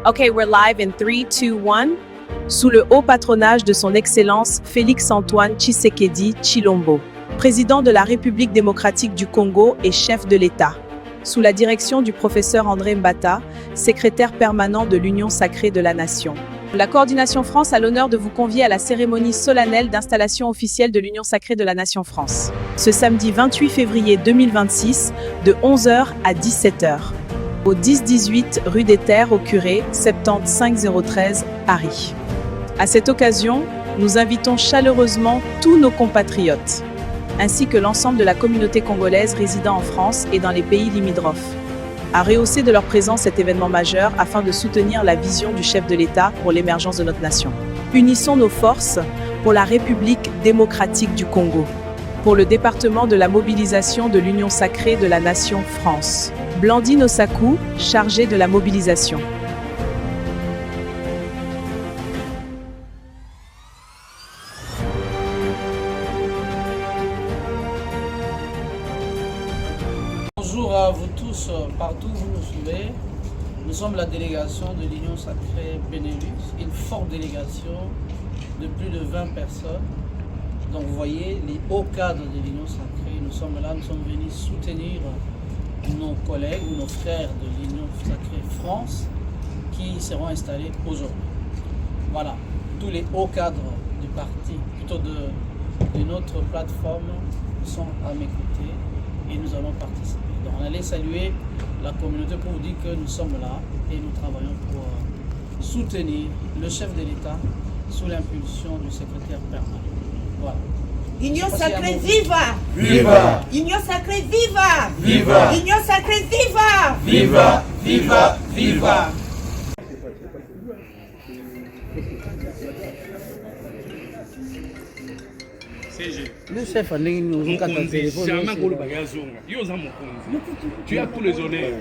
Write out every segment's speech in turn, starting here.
Okay, we're live in 3, 2, 1. Sous le haut patronage de son Excellence Félix-Antoine Tshisekedi Tshilombo, président de la République démocratique du Congo et chef de l'État. Sous la direction du professeur André Mbata, secrétaire permanent de l'Union sacrée de la Nation. La Coordination France a l'honneur de vous convier à la cérémonie solennelle d'installation officielle de l'Union sacrée de la Nation France. Ce samedi 28 février 2026, de 11h à 17h. Au 10-18 rue des Terres au Curé, 75013, Paris. À cette occasion, nous invitons chaleureusement tous nos compatriotes, ainsi que l'ensemble de la communauté congolaise résidant en France et dans les pays limitrophes, à rehausser de leur présence cet événement majeur afin de soutenir la vision du chef de l'État pour l'émergence de notre nation. Unissons nos forces pour la République démocratique du Congo, pour le département de la mobilisation de l'Union sacrée de la Nation France. Blandine Osaku, chargée de la mobilisation. Bonjour à vous tous, partout où vous nous suivez. Nous sommes la délégation de l'Union sacrée Benelux, une forte délégation de plus de 20 personnes. Donc vous voyez, les hauts cadres de l'Union sacrée, nous sommes là, nous sommes venus soutenir nos collègues ou nos frères de l'Union sacrée France qui seront installés aujourd'hui. Voilà, tous les hauts cadres du parti, plutôt de notre plateforme, sont à mes côtés et nous allons participer. Donc on allait saluer la communauté pour vous dire que nous sommes là et nous travaillons pour soutenir le chef de l'État sous l'impulsion du secrétaire permanent. Voilà. Union sacrée viva! Viva! Union sacrée viva! Viva! Union sacrée viva! Viva! Viva! Viva! Le chef a nous tu as tous les honneurs.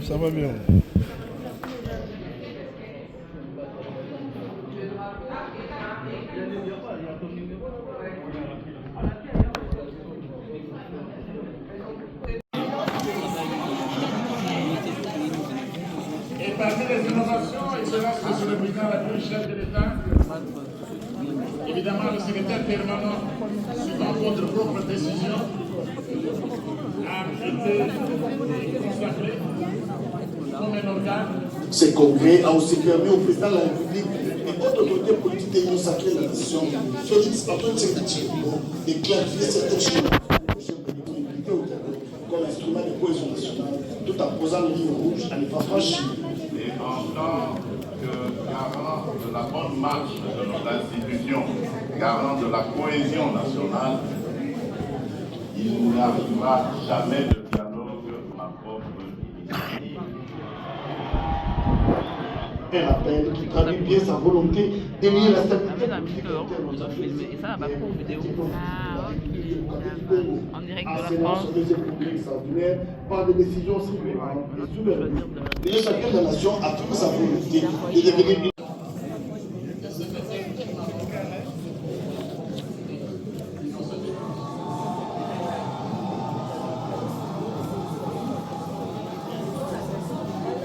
Ça va bien. Et parmi les innovations, Excellence, Monsieur le Président de la République, chef de l'État, évidemment le secrétaire permanent, suivant votre propre décision, a été consacré comme un organe. Ce congrès a aussi permis au président de la République et autres autorités politiques de l'Union sacrée de la Nation, Félix Antoine Tshilombo, de clarifier certaines choses comme instrument de cohésion nationale, tout en posant le ligne rouge à ne pas franchir. Et en tant que garant de la bonne marche de nos institutions, garant de la cohésion nationale, il n'y arrivera jamais de dialogue ma propre initiative. Un appel qui traduit bien sa volonté de lier la stabilité Et ça, va pour vidéo. Ah, ok. En direct de la France. Par des décisions souveraines et souveraines. L'Union sacrée de la Nation affirme sa volonté de devenir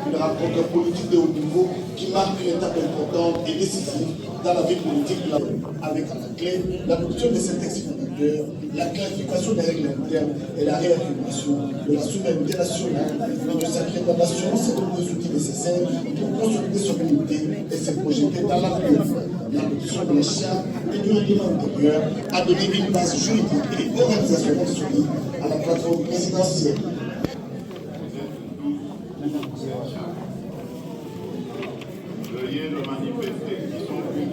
une rencontre politique de haut niveau qui marque une étape importante et décisive dans la vie politique de la avec à la clé l'adoption de ces textes fondateurs, la clarification des règles internes et la réaffirmation de la souveraineté nationale. L'Union sacrée de la Nation, c'est donc des outils nécessaires pour consolider son unité et se projeter dans l'avenir. L'adoption de la charte et du règlement intérieur a donné une base juridique et organisationnelle solide à la plateforme présidentielle. Veuillez le manifester qui sont venus.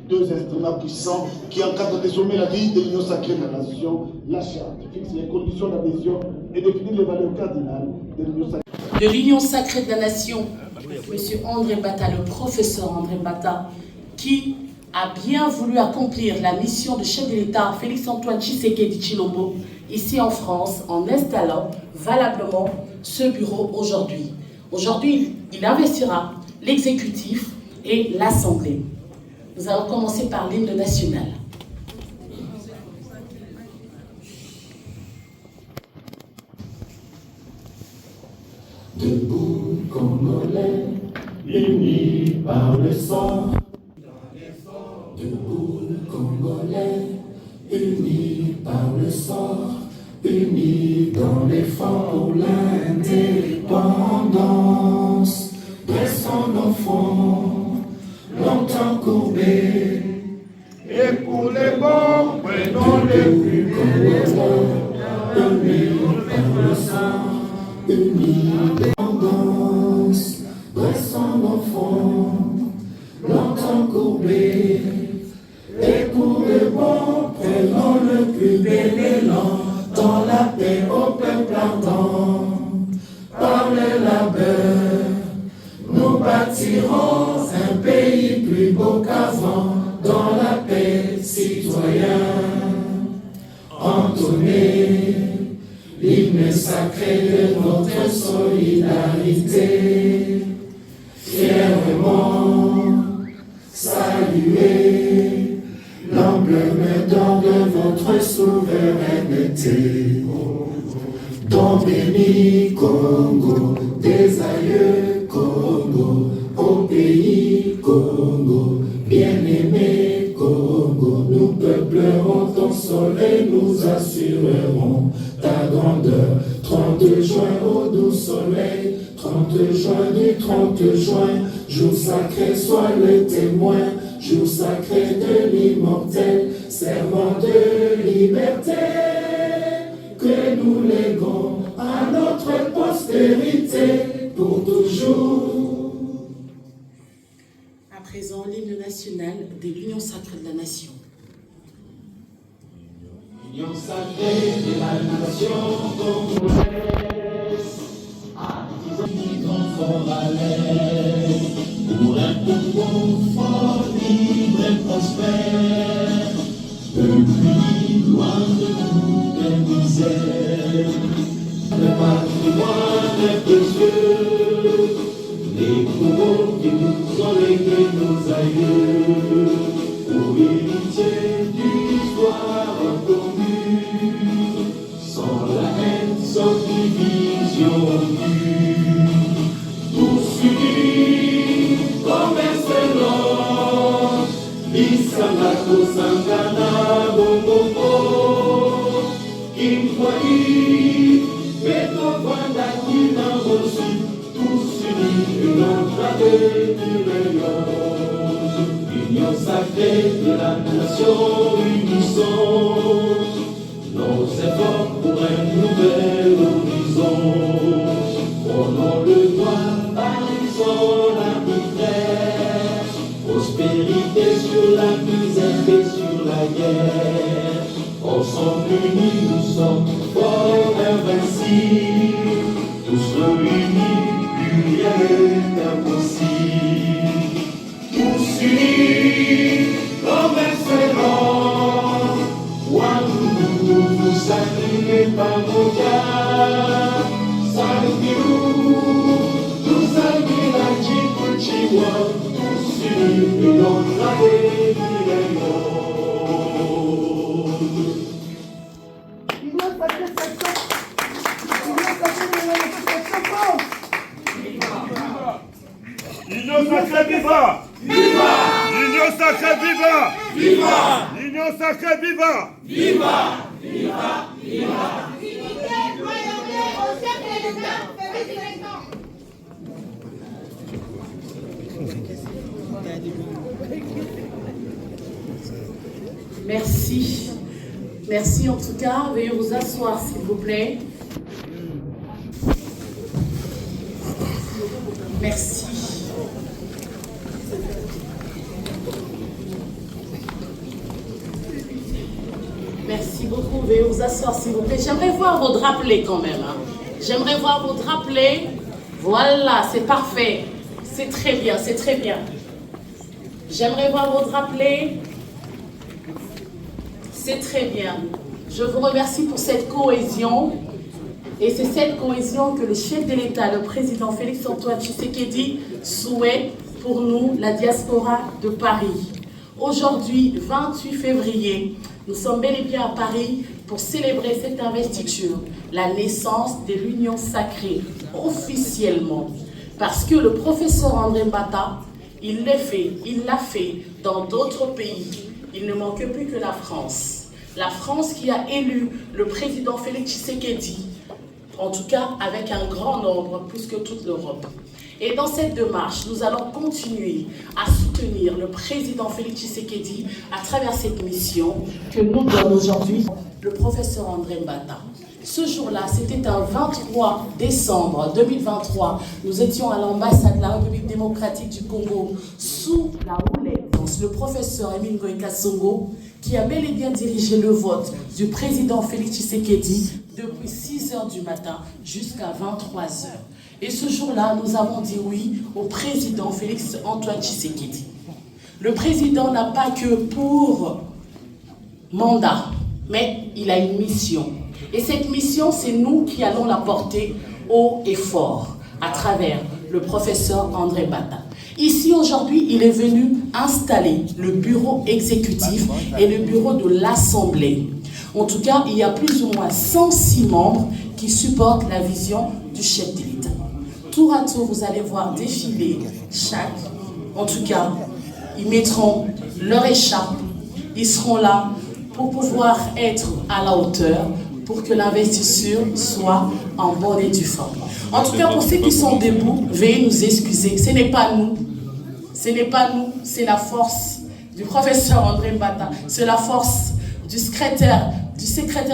Deux instruments puissants qui encadrent désormais la vie de l'Union sacrée de la Nation. La charte fixe les conditions d'adhésion et définit les valeurs cardinales de l'Union sacrée. De l'Union sacrée de la Nation, M. André Mbata, le professeur André Mbata, qui a bien voulu accomplir la mission du chef de l'État Félix-Antoine Tshisekedi Tshilombo ici en France en installant valablement ce bureau aujourd'hui. Aujourd'hui, il investira l'exécutif et l'Assemblée. Nous allons commencer par l'hymne national. Debout Congolais, unis par le sang. Debout Congolais, unis par le sang, unis dans l'effort pour l'indépendance. Dressons nos fronts, longtemps courbés, Et pour les bons, prenons les plus unis par le sang, unis dans l'indépendance. Dressons nos fronts, longtemps courbés. Et pour le bon, prenons le plus bel élan dans la paix au peuple ardent. Par le labeur, nous bâtirons un pays plus beau qu'avant. Dans la paix, citoyens, entonnez l'hymne sacré de notre solidarité. Fièrement saluez l'emblème d'or de votre souveraineté. Don béni Congo, des aïeux Congo, au pays Congo, bien-aimé Congo, nous peuplerons ton soleil, nous assurerons ta grandeur. 30 juin au doux soleil, 30 juin du 30 juin, jour sacré, sois le témoin, jour sacré de l'immortel, serment de liberté, que nous léguons à notre postérité pour toujours. À présent, l'hymne national de l'Union sacrée de la nation. Union sacrée de la nation congolaise, artisans fort à l'aise, pour un Congo fort, libre et prospère, depuis loin de toute misère. Le patrimoine est précieux, les Congos qui nous ont légué nos aïeux, pour héritier d'histoire commune, sans la haine, sans division aucune, tous unis comme un seul homme, Bisanga Kosangana Bongo, Kimkwai, Betovanda Kinamosi, tous unis notre ave du rayon. Union sacrée de la nation, unissons nos efforts pour un nouvel horizon. Prenons le droit, balisons l'arbitraire, prospérité sur la misère et sur la guerre. Ensemble unis, nous sommes forts, invincibles, tous réunis, plus rien n'est impossible. Tous unis comme un seul homme, Wandu, vous saluez par mon cœur, saluez-nous, nous saluez la Djibouti-Wa, tous unis et notre avenir du rayon. L'Union sacrée viva! Viva! L'Union sacrée viva! Viva! L'Union sacrée viva! Viva! Viva! Viva! Merci. Merci en tout cas. Veuillez vous asseoir s'il vous plaît. Merci. Merci beaucoup. Veuillez vous asseoir s'il vous plaît. J'aimerais voir vos drapelets quand même. Hein. J'aimerais voir vos drapelets. Voilà, c'est parfait. C'est très bien, c'est très bien. J'aimerais voir votre rappeler. C'est très bien. Je vous remercie pour cette cohésion. Et c'est cette cohésion que le chef de l'État, le président Félix-Antoine Tshisekedi, souhaite pour nous, la diaspora de Paris. Aujourd'hui, 28 février, nous sommes bel et bien à Paris pour célébrer cette investiture, la naissance de l'Union sacrée, officiellement. Parce que le professeur André Mbata, il l'a fait dans d'autres pays. Il ne manque plus que la France. La France qui a élu le président Félix Tshisekedi, en tout cas avec un grand nombre, plus que toute l'Europe. Et dans cette démarche, nous allons continuer à soutenir le président Félix Tshisekedi à travers cette mission que nous donne aujourd'hui le professeur André Mbata. Ce jour-là, c'était un 23 décembre 2023. Nous étions à l'ambassade de la République démocratique du Congo sous la houlette le professeur Emile Ngoïka Songo qui a bel et bien dirigé le vote du président Félix Tshisekedi depuis 6h du matin jusqu'à 23h. Et ce jour-là, nous avons dit oui au président Félix-Antoine Tshisekedi. Le président n'a pas que pour mandat, mais il a une mission. Et cette mission, c'est nous qui allons la porter haut et fort à travers le professeur André Mbata. Ici, aujourd'hui, il est venu installer le bureau exécutif et le bureau de l'Assemblée. En tout cas, il y a plus ou moins 106 membres qui supportent la vision du chef de l'État. Tour à tour, vous allez voir défiler chaque. En tout cas, ils mettront leur écharpe. Ils seront là pour pouvoir être à la hauteur, pour que l'investiture soit en bonne et due forme. En tout cas, pour ceux qui sont debout, veuillez nous excuser. Ce n'est pas nous. Ce n'est pas nous, c'est la force du professeur André Mbata. C'est la force du secrétaire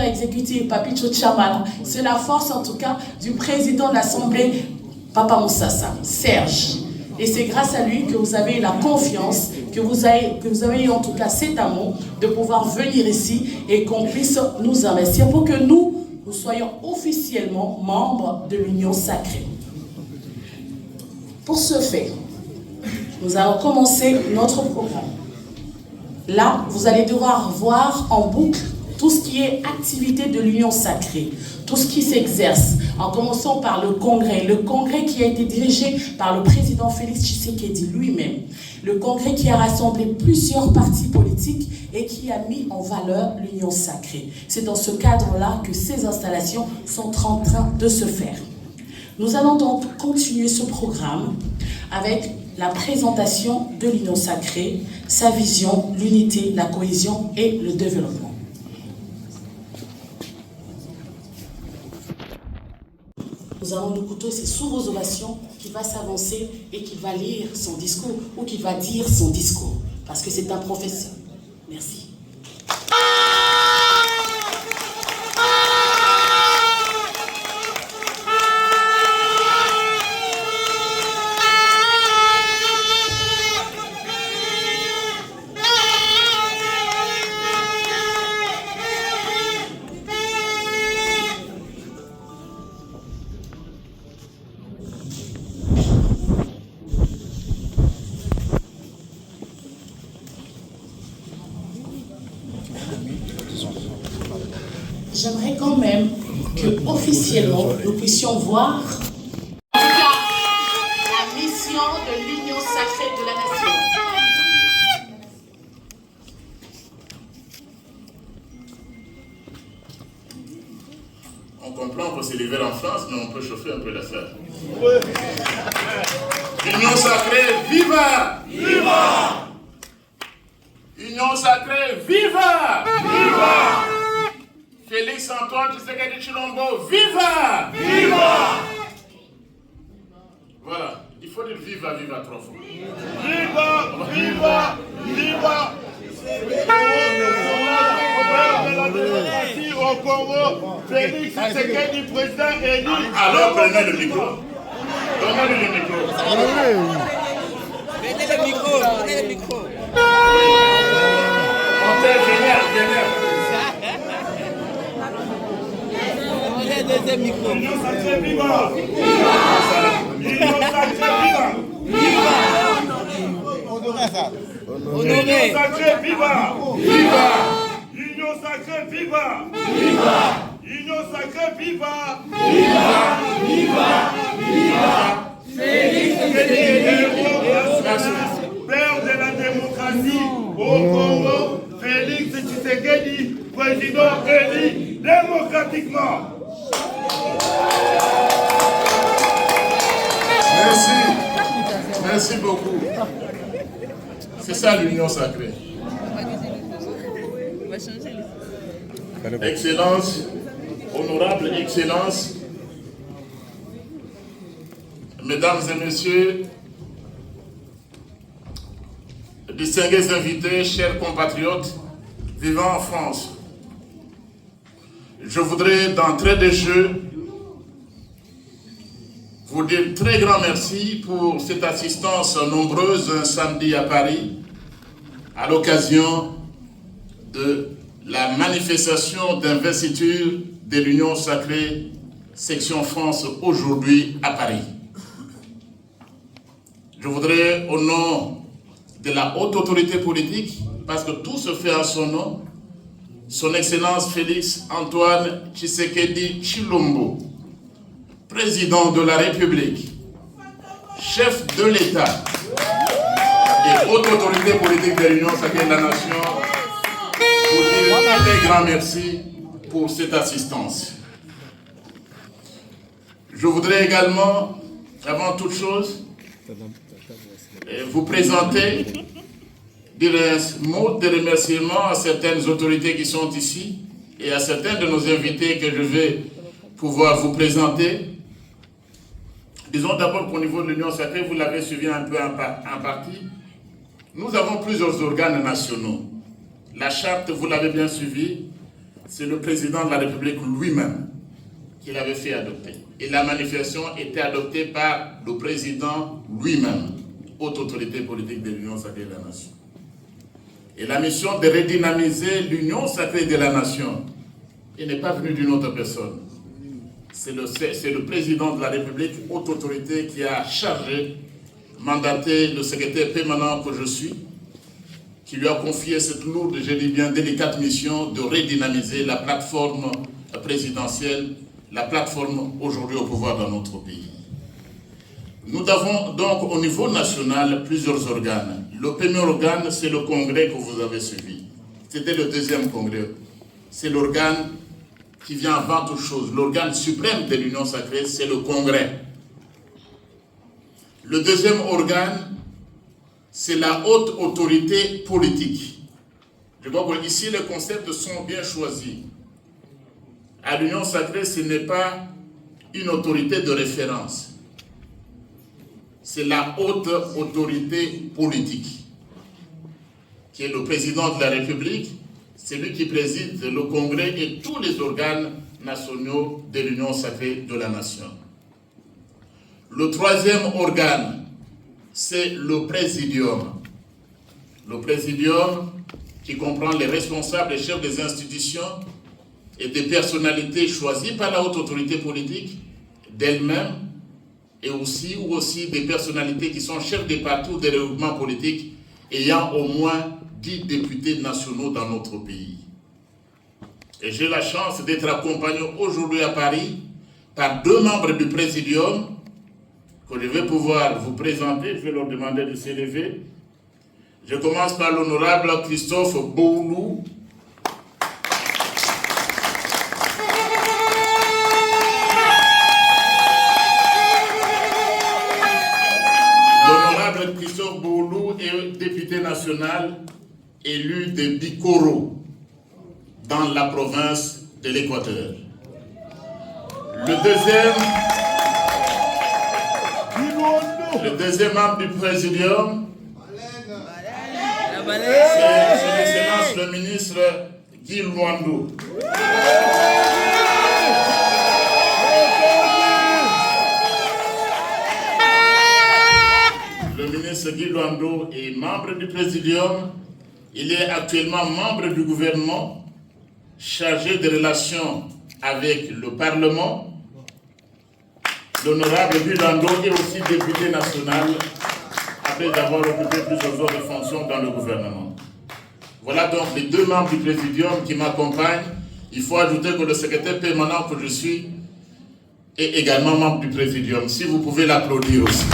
exécutif, Papicho Tchamala. C'est la force, en tout cas, du président de l'Assemblée, Papa Moussassa, Serge. Et c'est grâce à lui que vous avez la confiance, que vous avez en tout cas cet amour de pouvoir venir ici et qu'on puisse nous investir pour que nous soyons officiellement membres de l'Union sacrée. Pour ce fait, nous allons commencer notre programme. Là, vous allez devoir voir en boucle tout ce qui est activité de l'Union sacrée, tout ce qui s'exerce, en commençant par le congrès qui a été dirigé par le président Félix Tshisekedi lui-même, le congrès qui a rassemblé plusieurs partis politiques et qui a mis en valeur l'Union sacrée. C'est dans ce cadre-là que ces installations sont en train de se faire. Nous allons donc continuer ce programme avec la présentation de l'Union sacrée, sa vision, l'unité, la cohésion et le développement. Nous allons nous écouter, c'est sous vos ovations qui va s'avancer et qui va lire son discours ou qui va dire son discours, parce que c'est un professeur. Merci. J'aimerais quand même que officiellement nous puissions voir la mission de l'Union sacrée de la nation. On comprend, on peut se lever en France, mais on peut chauffer un peu l'affaire. Union sacrée, viva! Viva! Union sacrée, viva! Viva! Félix-Antoine Tshisekedi Tshilombo, viva! Viva! Voilà, il faut dire viva, viva 3 fois. Viva! Viva! Viva! La démocratie au Congo, Félix Tshisekedi, président élu. Alors prenez le micro. Donnez-lui le micro. Prenez le micro, prenez le micro. On fait génial. Deuxième micro. Union sacrée, viva! Viva! Union sacrée, viva! Viva! On devrait ça. Union sacrée, viva! Viva! Union sacrée, viva! Viva! Union sacrée, viva! Viva! Viva! Viva! Félix père de la démocratie au Congo, Félix Tshisekedi, président élu démocratiquement. Merci. Merci beaucoup. C'est ça l'union sacrée. Excellence, honorable Excellence, Mesdames et Messieurs, distingués invités, chers compatriotes vivant en France, je voudrais d'entrée de jeu vous dire très grand merci pour cette assistance nombreuse un samedi à Paris à l'occasion de la manifestation d'investiture de l'Union sacrée section France aujourd'hui à Paris. Je voudrais, au nom de la haute autorité politique, parce que tout se fait en son nom, Son Excellence Félix Antoine Tshisekedi Tshilombo, président de la République, chef de l'État et haute autorité politique de l'Union sacrée de la Nation, vous dire un très grand merci pour cette assistance. Je voudrais également, avant toute chose, vous présenter, dire un mot de remerciement à certaines autorités qui sont ici et à certains de nos invités que je vais pouvoir vous présenter. Disons d'abord qu'au niveau de l'Union sacrée, vous l'avez suivi un peu en partie, nous avons plusieurs organes nationaux. La charte, vous l'avez bien suivi, c'est le président de la République lui-même qui l'avait fait adopter. Et la manifestation était adoptée par le président lui-même, haute autorité politique de l'Union sacrée de la Nation. Et la mission de redynamiser l'Union sacrée de la Nation, elle n'est pas venue d'une autre personne. C'est le président de la République, haute autorité, qui a chargé, mandaté le secrétaire permanent que je suis, qui lui a confié cette lourde, je dis bien délicate mission de redynamiser la plateforme présidentielle, la plateforme aujourd'hui au pouvoir dans notre pays. Nous avons donc au niveau national plusieurs organes. Le premier organe, c'est le congrès que vous avez suivi. C'était le deuxième congrès. C'est l'organe qui vient avant toute chose. L'organe suprême de l'Union sacrée, c'est le congrès. Le deuxième organe, c'est la haute autorité politique. Je crois qu'ici, les concepts sont bien choisis. À l'Union sacrée, ce n'est pas une autorité de référence. C'est la haute autorité politique, qui est le président de la République, c'est lui qui préside le Congrès et tous les organes nationaux de l'Union sacrée de la Nation. Le troisième organe, c'est le Présidium. Le Présidium qui comprend les responsables et chefs des institutions et des personnalités choisies par la haute autorité politique d'elle-même, et aussi des personnalités qui sont chefs de parti ou des regroupements politiques ayant au moins 10 députés nationaux dans notre pays. Et j'ai la chance d'être accompagné aujourd'hui à Paris par 2 membres du Présidium que je vais pouvoir vous présenter. Je vais leur demander de s'élever. Je commence par l'honorable Christophe Boulou. Christophe Boulou est député national élu de Bikoro dans la province de l'Équateur. Le deuxième membre du Présidium, c'est son Excellence le ministre Guy Luando. Le ministre Guy Luando est membre du Présidium. Il est actuellement membre du gouvernement, chargé des relations avec le Parlement. L'honorable Guy Luando est aussi député national à après avoir occupé plusieurs autres fonctions dans le gouvernement. Voilà donc les deux membres du Présidium qui m'accompagnent. Il faut ajouter que le secrétaire permanent que je suis est également membre du Présidium. Si vous pouvez l'applaudir aussi.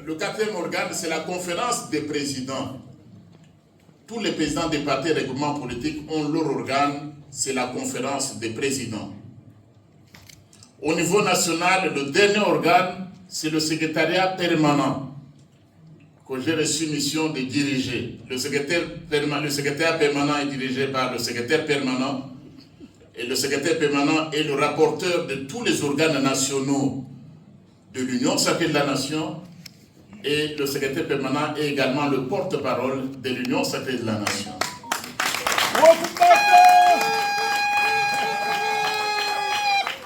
Le quatrième organe, c'est la conférence des présidents. Tous les présidents des partis et regroupements politiques ont leur organe, c'est la conférence des présidents. Au niveau national, le dernier organe, c'est le secrétariat permanent que j'ai reçu mission de diriger. Le secrétaire permanent est dirigé par le secrétaire permanent et le secrétaire permanent est le rapporteur de tous les organes nationaux de l'Union sacrée de la Nation et le secrétaire permanent est également le porte-parole de l'Union sacrée de la Nation.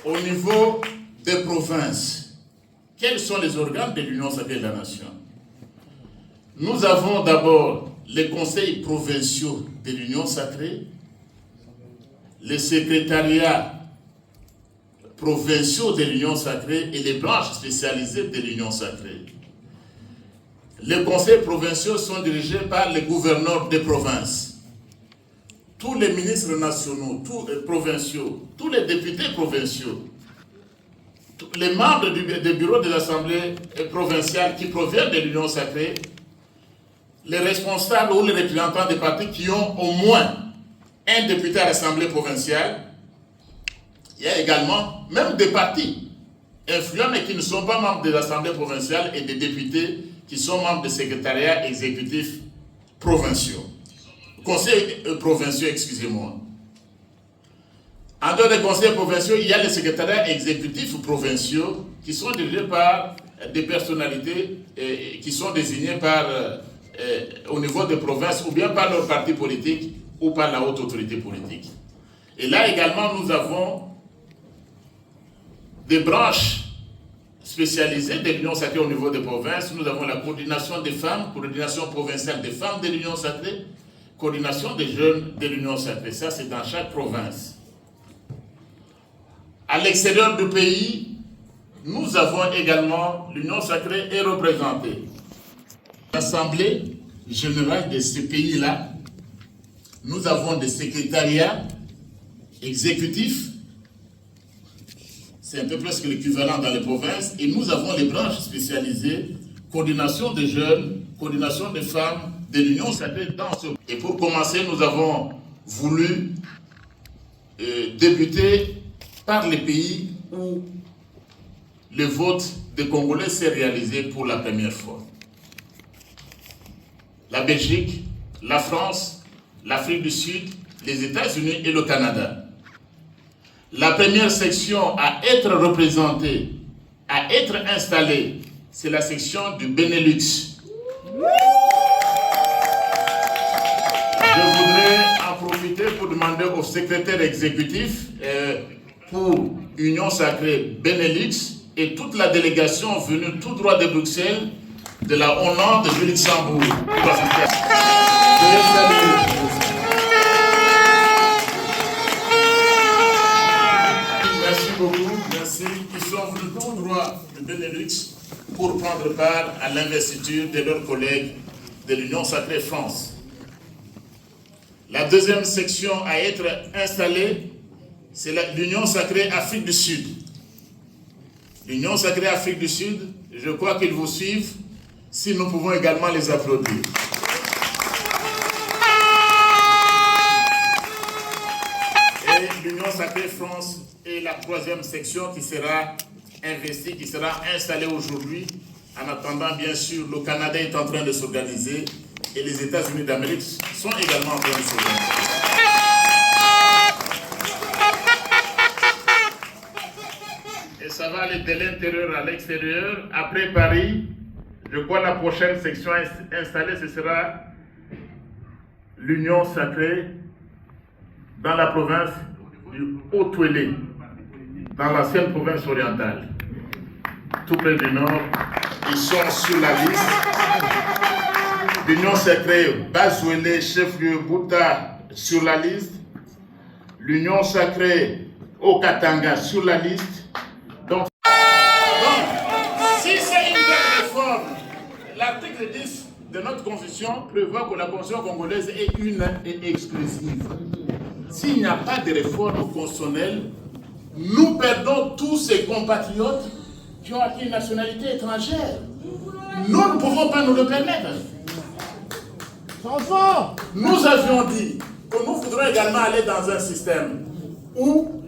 Au niveau des provinces, quels sont les organes de l'Union sacrée de la Nation? Nous avons d'abord les conseils provinciaux de l'Union sacrée, les secrétariats provinciaux de l'Union sacrée et les branches spécialisées de l'Union sacrée. Les conseils provinciaux sont dirigés par les gouverneurs des provinces. Tous les ministres nationaux, provinciaux, tous les députés provinciaux, les membres du bureau de l'Assemblée provinciale qui proviennent de l'Union sacrée, les responsables ou les représentants des partis qui ont au moins un député à l'Assemblée provinciale. Il y a également même des partis influents mais qui ne sont pas membres de l'Assemblée provinciale et des députés qui sont membres des secrétariats exécutifs provinciaux. Conseils provinciaux, excusez-moi. En dehors des conseils provinciaux, il y a les secrétariats exécutifs provinciaux qui sont dirigés par des personnalités qui sont désignées au niveau des provinces ou bien par leur parti politique ou par la haute autorité politique. Et là également, nous avons des branches spécialisées de l'Union sacrée au niveau des provinces. Nous avons la coordination des femmes, coordination provinciale des femmes de l'Union sacrée, coordination des jeunes de l'Union sacrée. Ça, c'est dans chaque province. À l'extérieur du pays, nous avons également, l'Union sacrée est représentée. L'Assemblée générale de ces pays-là, nous avons des secrétariats exécutifs, c'est un peu presque l'équivalent dans les provinces, et nous avons les branches spécialisées, coordination des jeunes, coordination des femmes, de l'Union sacrée dans ce... Et pour commencer, nous avons voulu débuter par les pays où le vote des Congolais s'est réalisé pour la première fois. La Belgique, la France, l'Afrique du Sud, les États-Unis et le Canada. La première section à être représentée, à être installée, c'est la section du Benelux. Je voudrais en profiter pour demander au secrétaire exécutif pour Union Sacrée Benelux et toute la délégation venue tout droit de Bruxelles, de la Hollande et du Luxembourg. Merci beaucoup, merci. Ils sont venus tout droit du Benelux pour prendre part à l'investiture de leurs collègues de l'Union Sacrée France. La deuxième section à être installée, c'est l'Union Sacrée Afrique du Sud. L'Union Sacrée Afrique du Sud, je crois qu'ils vous suivent, si nous pouvons également les applaudir. Et l'Union Sacrée France est la troisième section qui sera investie, qui sera installée aujourd'hui. En attendant, bien sûr, le Canada est en train de s'organiser et les États-Unis d'Amérique sont également en train de s'organiser. Et ça va aller de l'intérieur à l'extérieur. Après Paris, je crois la prochaine section installée, ce sera l'Union Sacrée dans la province du Haut-Touélé, dans l'ancienne province orientale, tout près du nord. Ils sont sur la liste. L'Union Sacrée Bazouélé, chef-lieu Bouta, sur la liste. L'Union Sacrée au Katanga sur la liste. Donc si c'est une telle réforme, l'article 10 de notre constitution prévoit que la constitution congolaise est une et exclusive. S'il n'y a pas de réforme constitutionnelle, nous perdons tous ces compatriotes qui ont acquis une nationalité étrangère. Nous ne pouvons pas nous le permettre. Nous avions dit que nous voudrions également aller dans un système où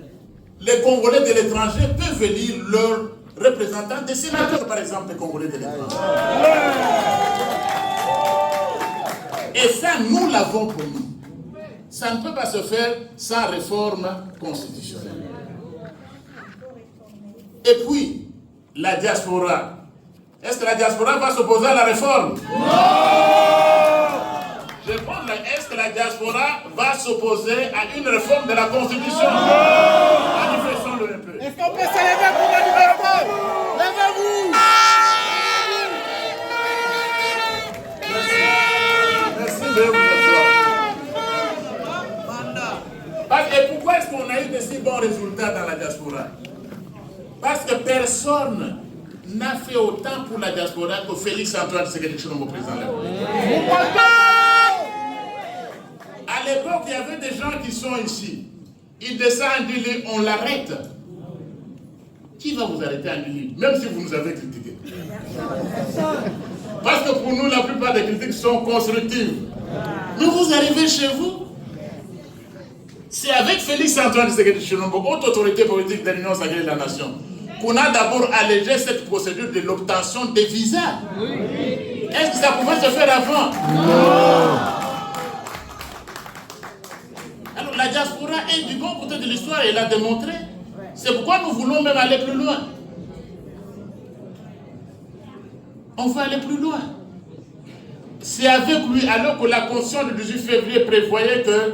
les Congolais de l'étranger peuvent élire leurs représentants, des sénateurs par exemple, des Congolais de l'étranger. Et ça, nous l'avons pour nous. Ça ne peut pas se faire sans réforme constitutionnelle. Et puis, la diaspora. Est-ce que la diaspora va s'opposer à la réforme? Non! Je réponds là, est-ce que la diaspora va s'opposer à une réforme de la Constitution? Non! Manifestons-le un peu. Est-ce qu'on peut se lever pour la liberté? Levez-vous! Merci de vous asseoir. Et pourquoi est-ce qu'on a eu de si bons résultats dans la diaspora? Parce que personne n'a fait autant pour la diaspora que Félix Antoine Tshisekedi Tshilombo, président de la République. À l'époque, il y avait des gens qui sont ici. Ils descendent en Dili, on l'arrête. Qui va vous arrêter en Dili, même si vous nous avez critiqué? Parce que pour nous, la plupart des critiques sont constructives. Mais vous arrivez chez vous. C'est avec Félix Antoine Tshisekedi Tshilombo, haute autorité politique de l'Union sacrée de la Nation, qu'on a d'abord allégé cette procédure de l'obtention des visas. Oui. Est-ce que ça pouvait se faire avant? Non. Alors la diaspora est du bon côté de l'histoire et l'a démontré. C'est pourquoi nous voulons même aller plus loin. On veut aller plus loin. C'est avec lui, alors que la Constitution du 18 février prévoyait que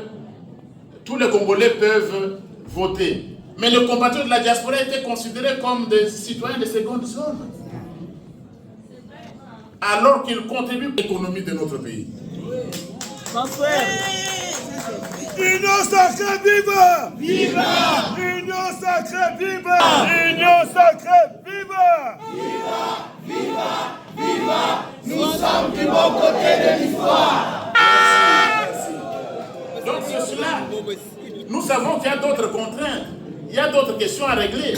tous les Congolais peuvent voter. Mais les compatriotes de la diaspora étaient considérés comme des citoyens de seconde zone. Alors qu'ils contribuent à l'économie de notre pays. Union sacrée, viva! Viva! Union sacrée, viva! Union sacrée, viva! Viva! Viva! Viva! Nous sommes du bon côté de l'histoire! Donc c'est cela. Nous savons qu'il y a d'autres contraintes, il y a d'autres questions à régler.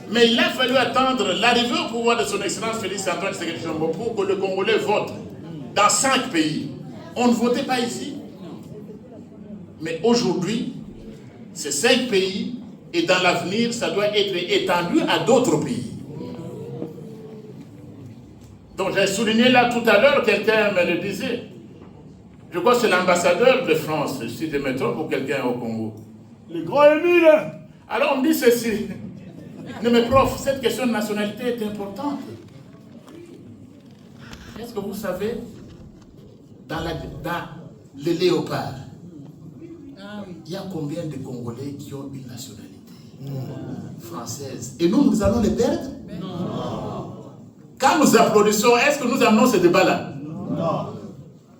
Mais il a fallu attendre l'arrivée au pouvoir de son Excellence Félix Antoine Tshisekedi Tshilombo pour que le Congolais vote dans 5 pays. On ne votait pas ici. Mais aujourd'hui, c'est 5 pays et dans l'avenir, ça doit être étendu à d'autres pays. Donc j'ai souligné là tout à l'heure, quelqu'un me le disait. Je crois que c'est l'ambassadeur de France, ici de métropole, pour quelqu'un au Congo. Le grand Émile. Alors on me dit ceci. Non mais prof, cette question de nationalité est importante. Est-ce que vous savez, dans les léopards, il y a combien de Congolais qui ont une nationalité française? Et nous allons les perdre? Non. Quand nous applaudissons, est-ce que nous amenons ce débat-là? Non.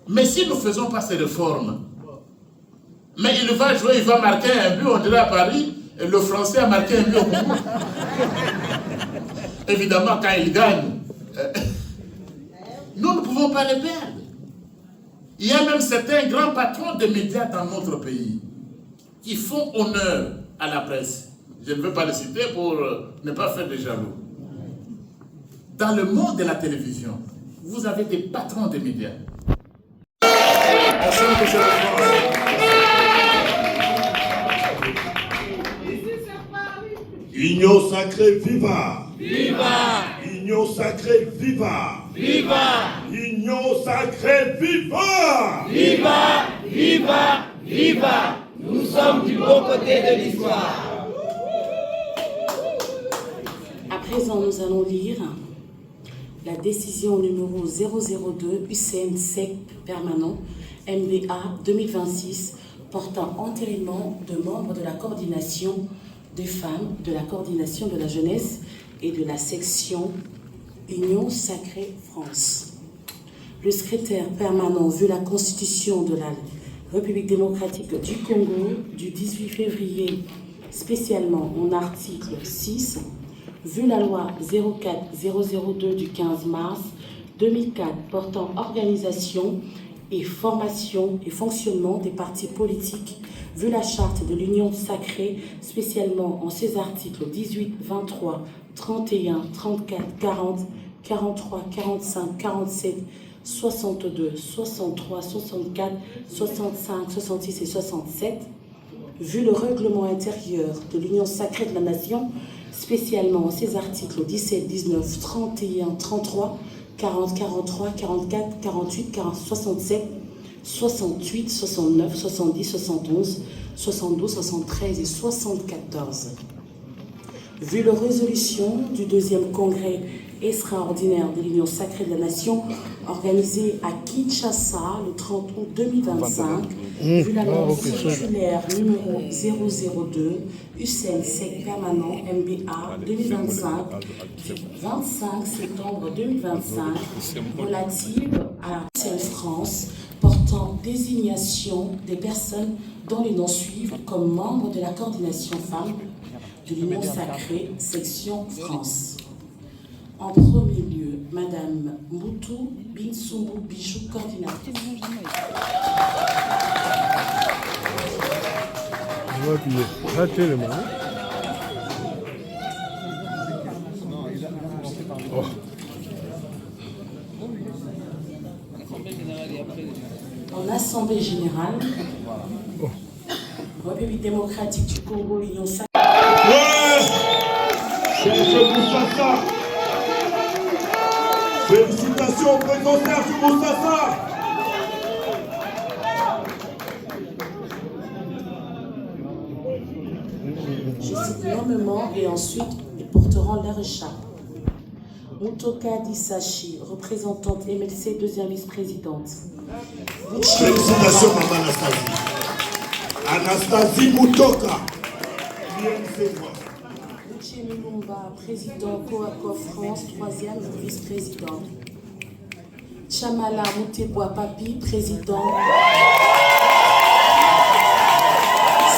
Mais si nous ne faisons pas ces réformes, mais il va jouer, il va marquer un but, on dirait à Paris, et le Français a marqué un but au Congo. Évidemment, quand il gagne, nous ne pouvons pas les perdre. Il y a même certains grands patrons de médias dans notre pays qui font honneur à la presse. Je ne veux pas les citer pour ne pas faire de jaloux. Dans le monde de la télévision, vous avez des patrons de médias. Union sacrée, viva! Viva! Union sacrée, viva! Viva! Union sacrée, viva! Viva! Viva! Viva! Nous sommes du bon côté de l'histoire. À présent, nous allons lire la décision numéro 002 UCN-SEC permanent MBA 2026 portant entérinement de membres de la coordination des femmes, de la coordination de la jeunesse et de la section Union Sacrée France. Le secrétaire permanent, vu la Constitution de la République démocratique du Congo du 18 février spécialement en article 6, vu la loi 04-002 du 15 mars 2004 portant organisation et formation et fonctionnement des partis politiques, vu la charte de l'Union sacrée, spécialement en ses articles 18, 23, 31, 34, 40, 43, 45, 47, 62, 63, 64, 65, 66 et 67, vu le règlement intérieur de l'Union sacrée de la Nation, spécialement en ses articles 17, 19, 31, 33, 40, 43, 44, 48, 40, 67, 68, 69, 70, 71, 72, 73 et 74. Vu la résolution du deuxième congrès extraordinaire de l'Union sacrée de la Nation organisé à Kinshasa le 30 août 2025, vu la loi circulaire numéro 002 UCN permanent MBA 2025 du 25 septembre 2025 relative à la France portant désignation des personnes dont les noms suivent comme membres de la coordination femmes de l'Union sacrée, section France. En premier lieu, Madame Mbutu Binsumbu Bijou, coordinatrice. Je vais appuyer. Ratez le main. Oh. En Assemblée générale, République démocratique du Congo, l'Union sacrée. Ouais, Serge Boussassa. Félicitations au président Serge Boussassa. Je cite nommément et ensuite ils porteront leur écharpe. Mutoka Disachi, représentante MLC, deuxième vice-présidente. Félicitations, Maman Anastasie. Anastasie Mutoka. Uche Milumba, président Coaco France, troisième vice-président. Chamala Mouteboa Papi, président.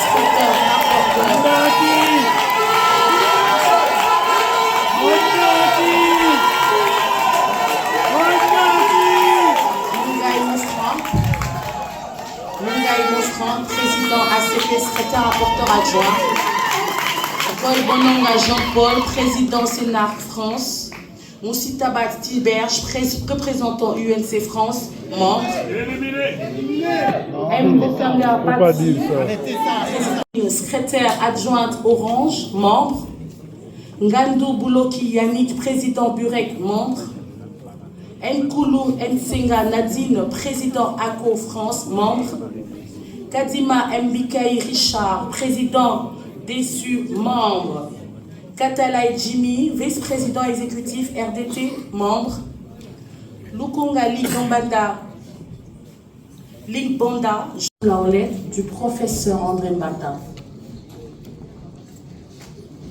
Secrétaire rapporteur. Président ACP, secrétaire rapporteur adjoint. Paul Bononga Jean-Paul, président Sénat France. Moussita Batiberge, représentant UNC France, membre. M. Bofanga Pati, secrétaire adjointe Orange, membre. Ngandou Bouloki Yannick, président Burek, membre. Nkoulou Nsenga Nadine, président ACO France, membre. Kadima Mbikaï Richard, président déçu, membre. Katalai Jimmy, vice-président exécutif RDT, membre. Lukonga Ligbanda, la relève du professeur André Mbata.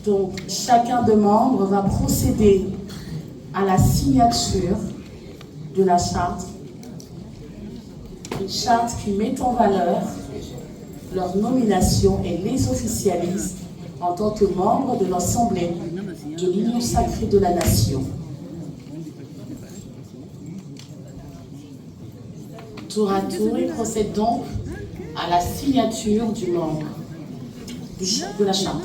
Donc, chacun des membres va procéder à la signature de la charte. Une charte qui met en valeur leur nomination et les officialise en tant que membres de l'Assemblée de l'Union sacrée de la Nation. Tour à tour, il procède donc à la signature du membre de la charte.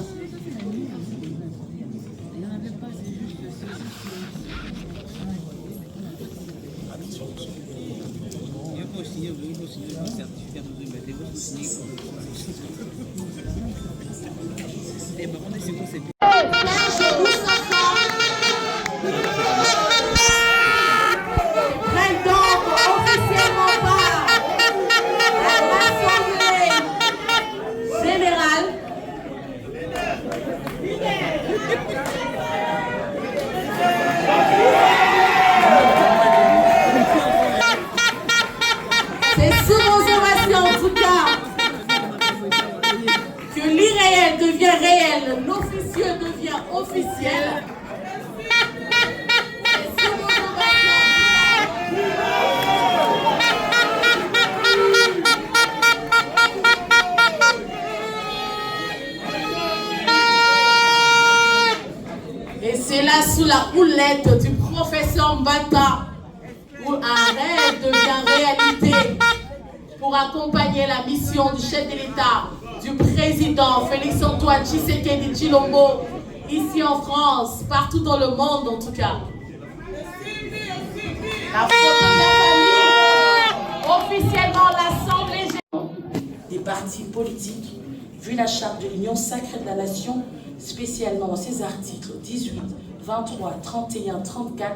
Officiel. l'opération Mbata, où un rêve devient réalité, pour accompagner la mission du chef de l'État, du président Félix-Antoine Tshisekedi Tshilombo, ici en France, partout dans le monde en tout cas. La photo de la famille, officiellement l'Assemblée générale des partis politiques, vu la charte de l'Union sacrée de la Nation, spécialement ses articles 18, 23, 31, 34,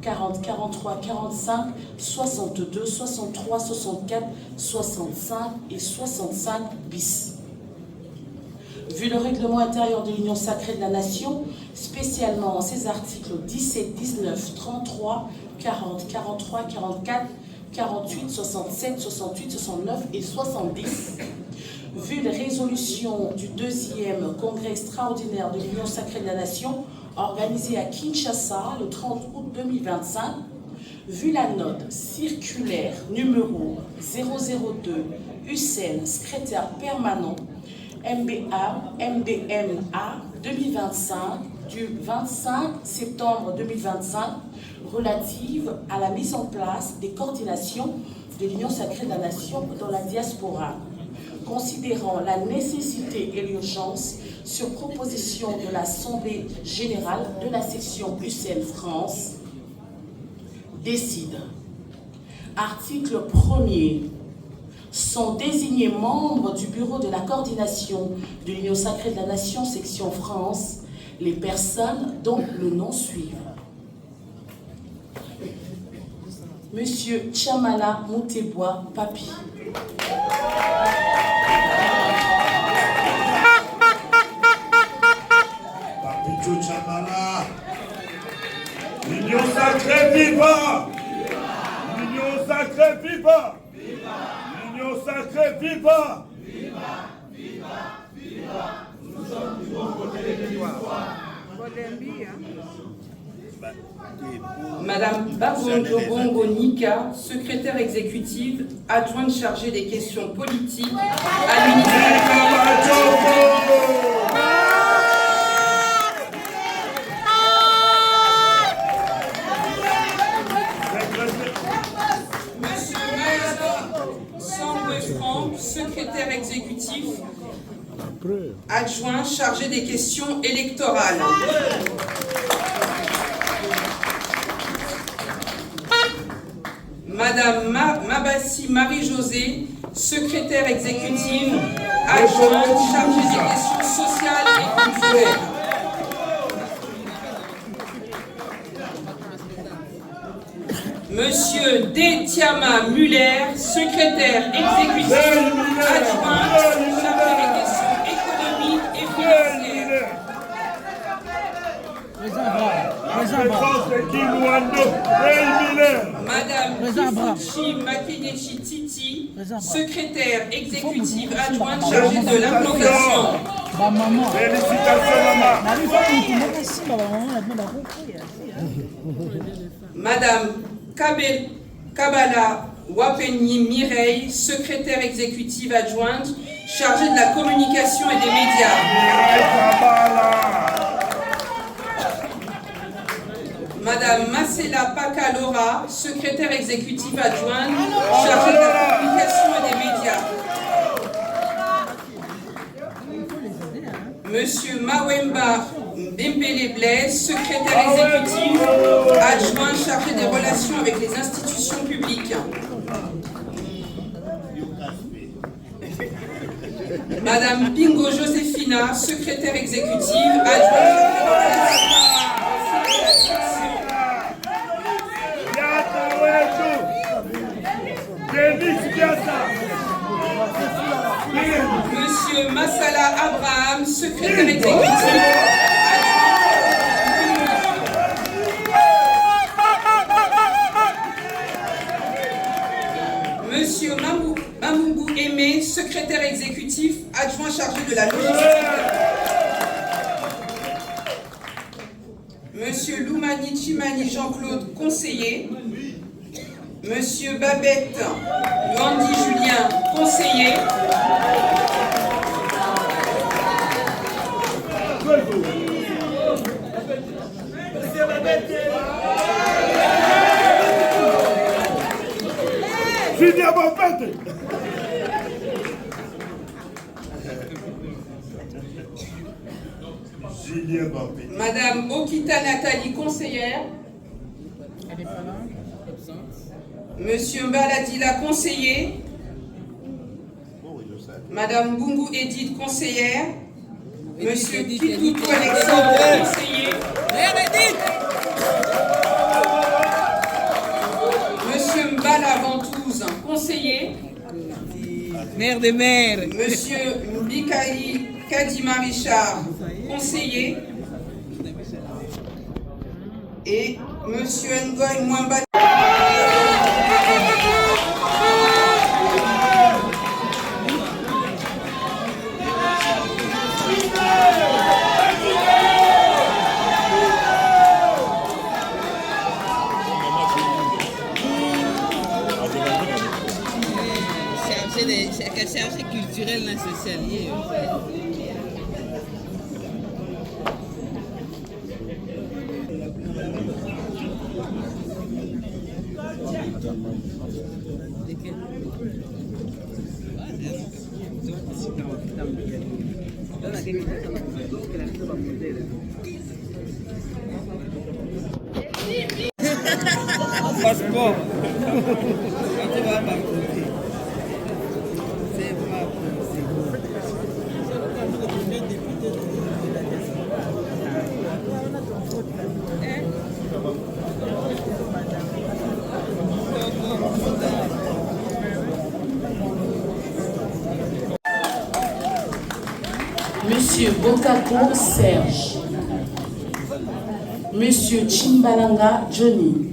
40, 43, 45, 62, 63, 64, 65 et 65 bis. Vu le règlement intérieur de l'Union sacrée de la Nation, spécialement ses articles 17, 19, 33, 40, 43, 44, 48, 67, 68, 69 et 70. Vu les résolutions du 2e congrès extraordinaire de l'Union sacrée de la Nation, organisé à Kinshasa le 30 août 2025, vu la note circulaire numéro 002 UCN, secrétaire permanent MBMA 2025 du 25 septembre 2025 relative à la mise en place des coordinations de l'Union sacrée de la Nation dans la diaspora, considérant la nécessité et l'urgence sur proposition de l'Assemblée générale de la section UCN France, décide. Article 1er. Sont désignés membres du bureau de la coordination de l'Union sacrée de la Nation, section France, les personnes dont le nom suivent. Monsieur Tchamala Moutebois Papi. Papi Tchamala. L'Union sacrée viva! L'Union sacrée viva! L'Union sacrée viva! Viva! Viva! Viva! Nous sommes du bon côté de l'histoire. Madame Babondo Bongo Nika, secrétaire exécutive, adjointe chargée des questions politiques à l'unité. Secrétaire exécutif, adjoint chargé des questions électorales. Madame Mabassi Marie-Josée, secrétaire exécutive, adjointe chargée des questions sociales et culturelles. Monsieur Détiama Muller, secrétaire exécutif, adjoint chargé des questions économiques et financières. Madame Kifuchi Makenechi Titi, secrétaire exécutive adjointe chargée de l'implantation. Félicitations, maman. Madame Kabala Wapenyi Mireille, secrétaire exécutive adjointe chargée de la communication et des médias. Madame Marcela Pacalora, secrétaire exécutive adjointe chargée de la communication et des médias. Monsieur Mawemba Dembele Blaise, secrétaire exécutif adjoint chargé des relations avec les institutions publiques. Madame Pingo Joséphina, secrétaire exécutive adjointe Monsieur Massala Abraham, secrétaire exécutif. Monsieur Mamoubou Aimé, secrétaire exécutif, adjoint chargé de la logistique. Monsieur Loumani Chimani Jean-Claude, conseiller. Monsieur Babette Luandi Julien, conseiller. Monsieur Babette. Julien Bapé. Madame Okita Nathalie, conseillère. Elle est pas là. Monsieur Mbaladila, conseiller. Madame Bungu Edith, conseillère. Monsieur Kitoutou Alexandre, conseiller. Monsieur Mbala Ventouze, conseiller. Mère de mère. Monsieur Mbikaï Kadima Richard, conseiller. Et Monsieur Ngoy Mwamba. Chercher culturel dans ce lieu. Passeport. Monsieur Bokako Serge. Monsieur Chimbalanga Johnny.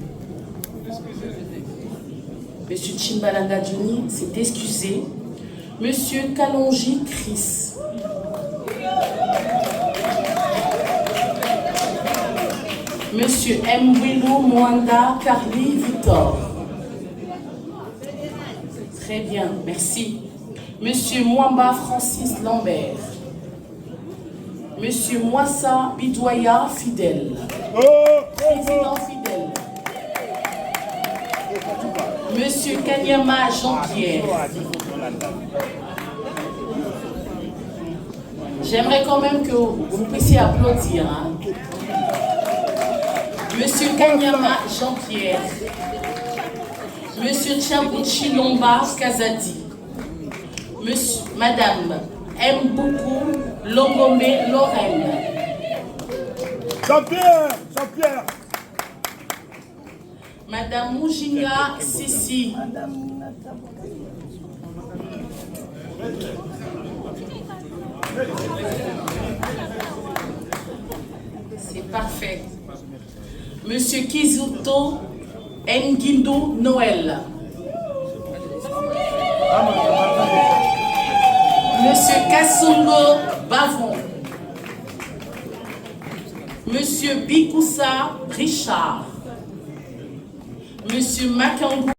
Monsieur Chimbalanga Johnny s'est excusé. Monsieur Kalonji Chris. Monsieur Mbwilo Mwanda Carly Victor. Très bien, merci. Monsieur Mwamba Francis Lambert. Monsieur Mwassa Bidouaya Fidèle. Président Fidèle. Monsieur Kanyama Jean-Pierre. J'aimerais quand même que vous puissiez applaudir. Hein. Monsieur Kanyama Jean-Pierre. Monsieur Tchabouchi Lomba Kazadi. Monsieur, Madame Mboukou Longombe Lorraine. Jean-Pierre, Jean-Pierre. Madame Moujinga Sissi. C'est parfait. Monsieur Kizuto Nguindo Noël. Monsieur Kassungo Bavon. Monsieur Bikoussa Richard. Monsieur Makangou.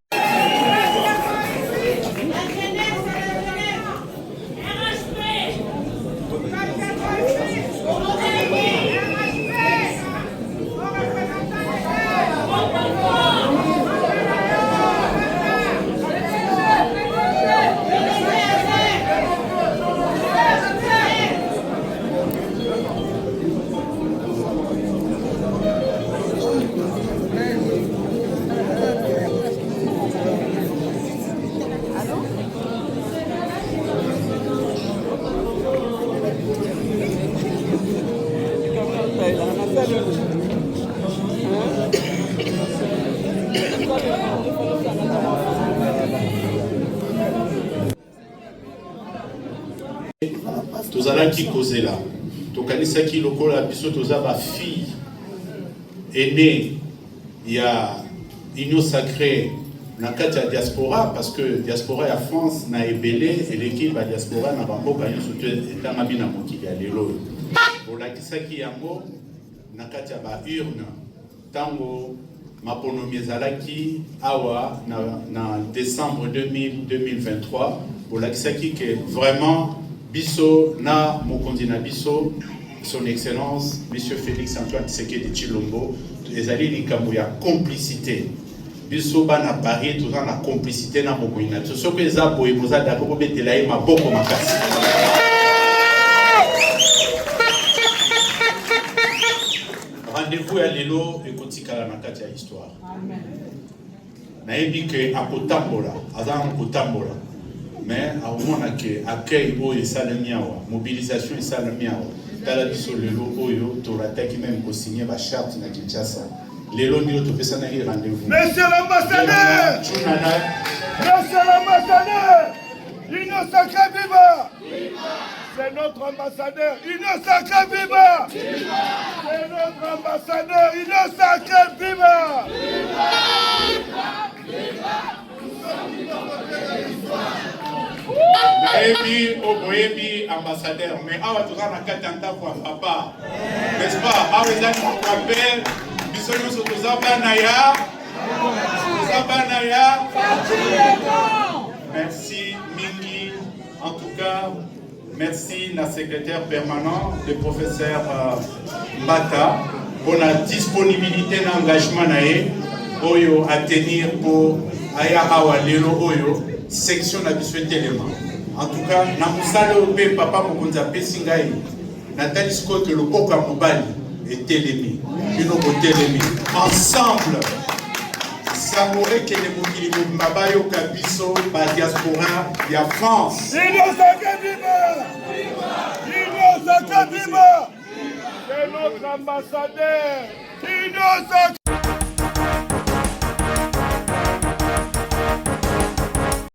Tozalaki kozela tokanisaki lokola biso toza ba fille aînée ya union sacrée na kati ya diaspora parce que diaspora ya France na ebele eleki ba diaspora na bamboka nyonso te etangami na mokili ya lelo bolakisaki yango na kati ya ba urne tango maponomi ezalaki awa na décembre 2023 bolakisaki que vraiment biso na mokonzi na biso son excellence monsieur Félix Antoine Tshisekedi Tshilombo ezali likambo ya complicité biso bana Paris tout ça na complicité na mokoina to soko eza boye boza d'accord ko betela ye maboko makasi rendez-vous ya lelo ekotikala na kati ya histoire. Nayebi ke akotambola azana kotambola mais aomona ke accueil oyo esalemi awa mobilisation esalemi awa tala biso lelo oyo torataki même kosigner bacharte na Kinshasa lelo ndilo topesana ye rendez-vous. Monsieur l'ambassadeur, Union Sacrée viva! C'est notre ambassadeur, Union Sacrée viva! C'est notre ambassadeur, Union Sacrée viva! Naebi oboyebi ambassadeur mais awa toza na kati ya ndako ya papa n'est-ce pas awa ezali rappel biso nyonso toza bana ya merci mingi en tout cas merci la secrétaire permanent le professeur Mbata pour la disponibilité et l'engagement oyo à tenir pour aya awa lelo oyo section na biso élément. En tout cas, na musala ope papa mokonzi apesi ngai natali sikoyo ke loboko ya mobali etelemi bino botelemi ensemble savourer que les mokili mobimba bayoka biso badiaspora ya France. Union Sacrée viva! Union Sacrée viva! C'est notre ambassadeur. Union Sacrée